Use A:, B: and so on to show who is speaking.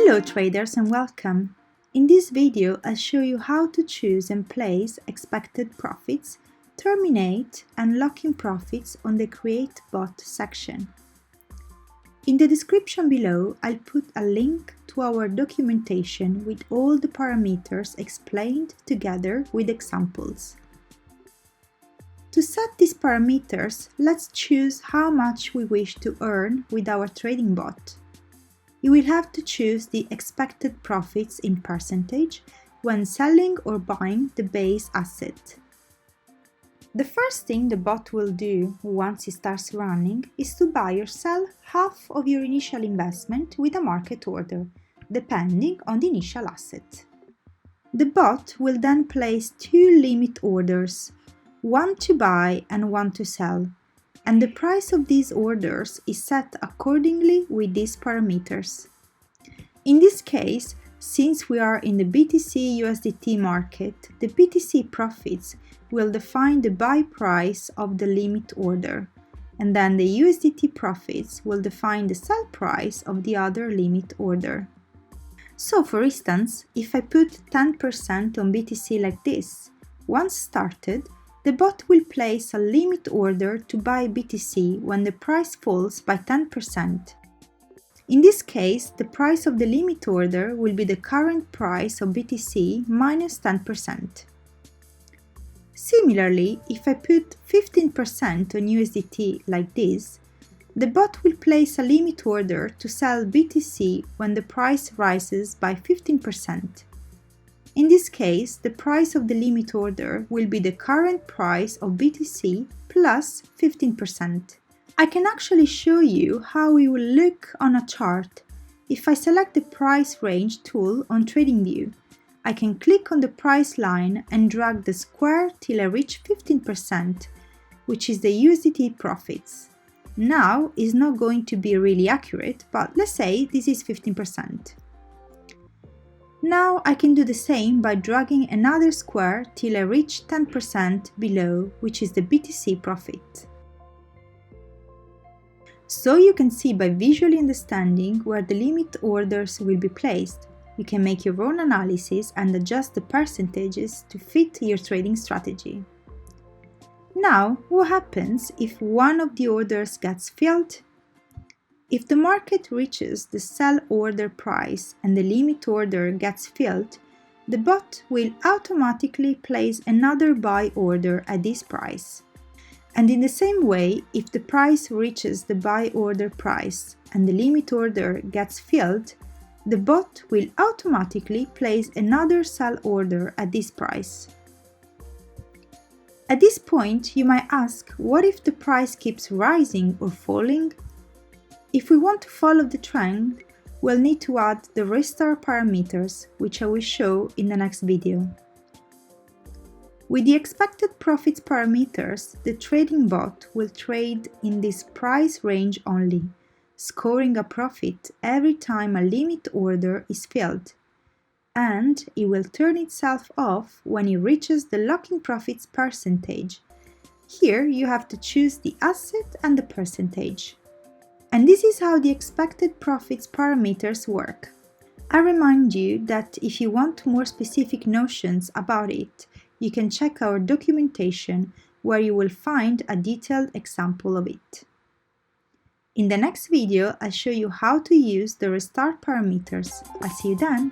A: Hello traders and welcome! In this video I'll show you how to choose and place expected profits, terminate and lock-in profits on the Create Bot section. In the description below I'll put a link to our documentation with all the parameters explained together with examples. To set these parameters, let's choose how much we wish to earn with our trading bot. You will have to choose the expected profits in percentage when selling or buying the base asset. The first thing the bot will do once it starts running is to buy or sell half of your initial investment with a market order, depending on the initial asset. The bot will then place two limit orders, one to buy and one to sell, and the price of these orders is set accordingly with these parameters. In this case, since we are in the BTC USDT market, the BTC profits will define the buy price of the limit order, and then the USDT profits will define the sell price of the other limit order. So for instance, if I put 10% on BTC like this, once started, the bot will place a limit order to buy BTC when the price falls by 10%. In this case, the price of the limit order will be the current price of BTC minus 10%. Similarly, if I put 15% on USDT like this, the bot will place a limit order to sell BTC when the price rises by 15%. In this case, the price of the limit order will be the current price of BTC plus 15%. I can actually show you how it will look on a chart. If I select the price range tool on TradingView, I can click on the price line and drag the square till I reach 15%, which is the USDT profits. Now it's not going to be really accurate, but let's say this is 15%. Now I can do the same by dragging another square till I reach 10% below, which is the BTC profit. So you can see by visually understanding where the limit orders will be placed, you can make your own analysis and adjust the percentages to fit your trading strategy. Now, what happens if one of the orders gets filled? If the market reaches the sell order price and the limit order gets filled, the bot will automatically place another buy order at this price. And in the same way, if the price reaches the buy order price and the limit order gets filled, the bot will automatically place another sell order at this price. At this point, you might ask, what if the price keeps rising or falling? If we want to follow the trend, we'll need to add the restart parameters, which I will show in the next video. With the expected profits parameters, the trading bot will trade in this price range only, scoring a profit every time a limit order is filled, and it will turn itself off when it reaches the lock-in profits percentage. Here you have to choose the asset and the percentage. And this is how the expected profits parameters work. I remind you that if you want more specific notions about it, you can check our documentation where you will find a detailed example of it. In the next video, I'll show you how to use the restart parameters. I'll see you then!